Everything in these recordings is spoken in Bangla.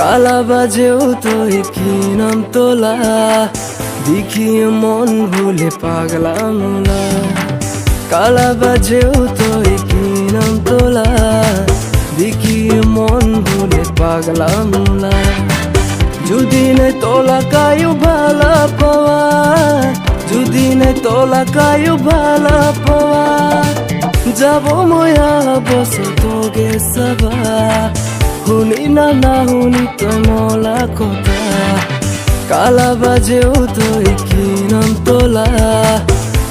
কালা বাজেও তুই কি নাম তোলা, দেখিয়ে মন ভুলে পাগলা মোলা। কালা বাজেও তুই কি নাম তোলা, দেখিয়ে মন ভুলে পাগলা মোলা। যদি নাই তোলা কায়ু ভালা পাওয়া, যদি নাই তোলা কায়ু ভালা পাওয়া, যাব ময়া বস তোগে সবা। শুনি না না শুনি তই মলা কথা, কালা বাজেও তুই কি নাম তোলা,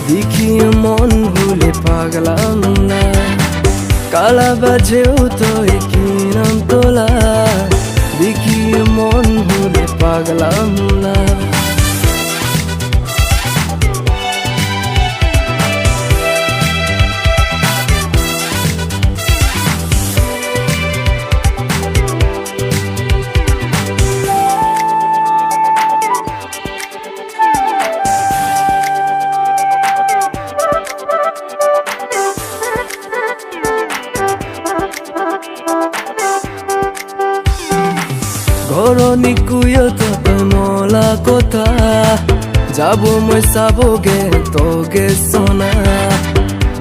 দেখিয়ে মন ভুলে পাগলা মোলা। কালা বাজেও তুই কি নাম তোলা, দেখিয়ে মন ভুলে পাগলা মোলা। ঘৰনি কুয়ত তই মলা কথা, যাব মই চাবগে তোগে সোনা।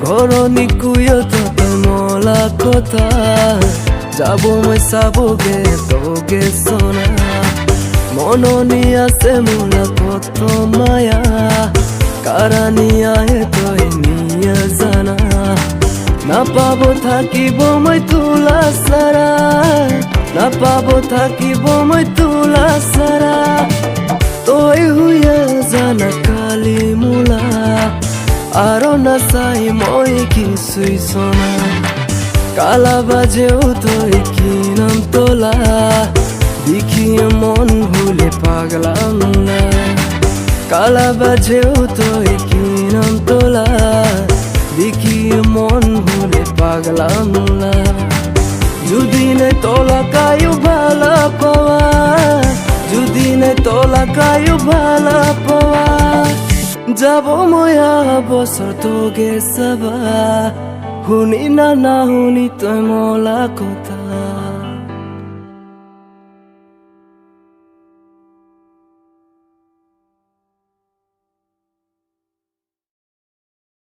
ঘৰনি কুয়ত তই মলা কথা, যাব মই চাবগে তোগে সোনা। মননি আছে মোলা কত মায়া, কারানি আহে তই নিয়া জানা। নাপাব থাকিব মই তোলা সাৰা, নাপাব থাকিব মই তোলা সাৰা। তই হুয়ে জানা কালি মোলা, আৰু নাচাই মই কিছুই চনা। কালা বাজেও তই কি নাম তোলা, দেখিয়ে মন ভুলে পাগলা মোলা। কালা বাজেও তই কি নাম তোলা, দেখিয়ে মন ভুলে পাগলা মোলা। যদি নাই তোলা কায়ু ভালা পাওয়া, যদি নাই তোলা কায়ু ভালা পাওয়া, যাব ময়া বছর তোগে সবা। শুনি না না শুনি তই মলা কথা।